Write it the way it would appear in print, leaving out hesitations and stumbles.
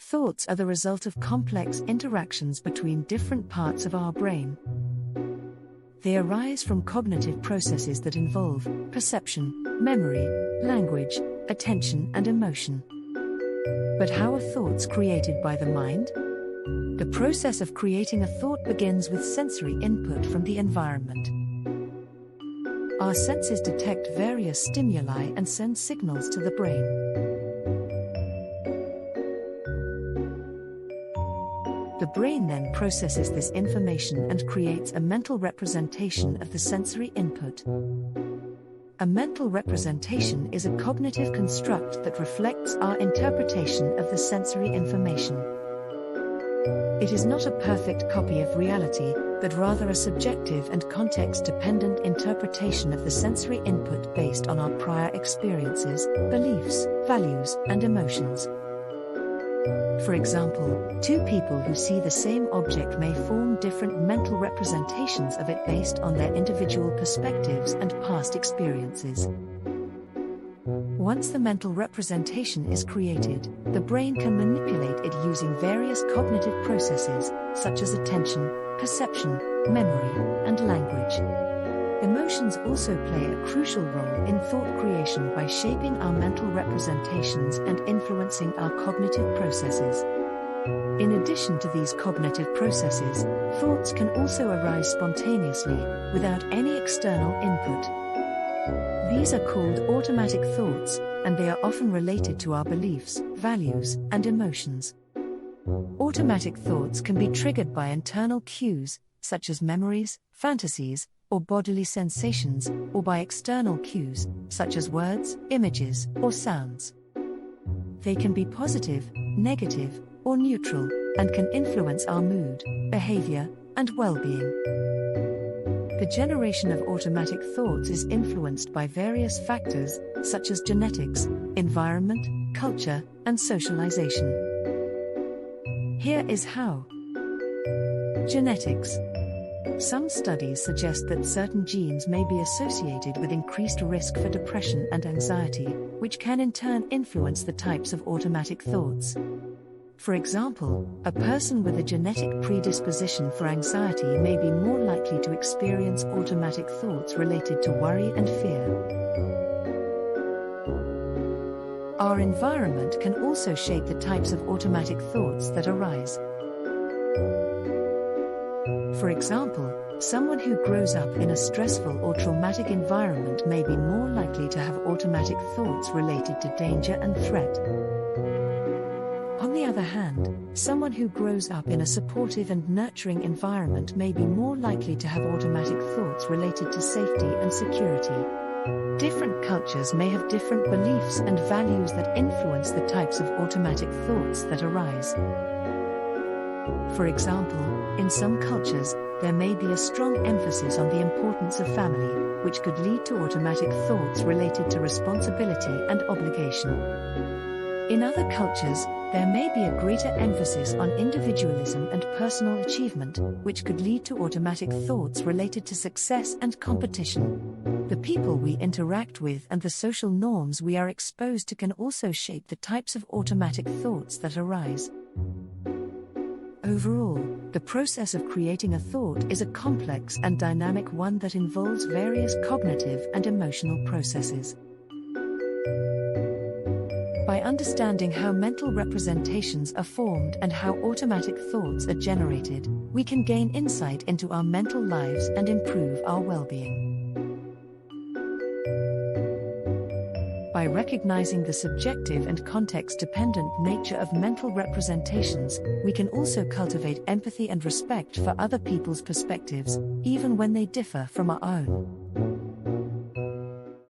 Thoughts are the result of complex interactions between different parts of our brain. They arise from cognitive processes that involve perception, memory, language, attention, and emotion. But how are thoughts created by the mind? The process of creating a thought begins with sensory input from the environment. Our senses detect various stimuli and send signals to the brain. The brain then processes this information and creates a mental representation of the sensory input. A mental representation is a cognitive construct that reflects our interpretation of the sensory information. It is not a perfect copy of reality, but rather a subjective and context-dependent interpretation of the sensory input based on our prior experiences, beliefs, values, and emotions. For example, two people who see the same object may form different mental representations of it based on their individual perspectives and past experiences. Once the mental representation is created, the brain can manipulate it using various cognitive processes, such as attention, perception, memory, and language. Emotions also play a crucial role in thought creation by shaping our mental representations and influencing our cognitive processes. In addition to these cognitive processes, thoughts can also arise spontaneously, without any external input. These are called automatic thoughts, and they are often related to our beliefs, values, and emotions. Automatic thoughts can be triggered by internal cues, such as memories, fantasies, or bodily sensations, or by external cues, such as words, images, or sounds. They can be positive, negative, or neutral, and can influence our mood, behavior, and well-being. The generation of automatic thoughts is influenced by various factors, such as genetics, environment, culture, and socialization. Here is how. Genetics. Some studies suggest that certain genes may be associated with increased risk for depression and anxiety, which can in turn influence the types of automatic thoughts. For example, a person with a genetic predisposition for anxiety may be more likely to experience automatic thoughts related to worry and fear. Our environment can also shape the types of automatic thoughts that arise. For example, someone who grows up in a stressful or traumatic environment may be more likely to have automatic thoughts related to danger and threat. On the other hand, someone who grows up in a supportive and nurturing environment may be more likely to have automatic thoughts related to safety and security. Different cultures may have different beliefs and values that influence the types of automatic thoughts that arise. For example, in some cultures, there may be a strong emphasis on the importance of family, which could lead to automatic thoughts related to responsibility and obligation. In other cultures, there may be a greater emphasis on individualism and personal achievement, which could lead to automatic thoughts related to success and competition. The people we interact with and the social norms we are exposed to can also shape the types of automatic thoughts that arise. Overall, the process of creating a thought is a complex and dynamic one that involves various cognitive and emotional processes. By understanding how mental representations are formed and how automatic thoughts are generated, we can gain insight into our mental lives and improve our well-being. By recognizing the subjective and context-dependent nature of mental representations, we can also cultivate empathy and respect for other people's perspectives, even when they differ from our own.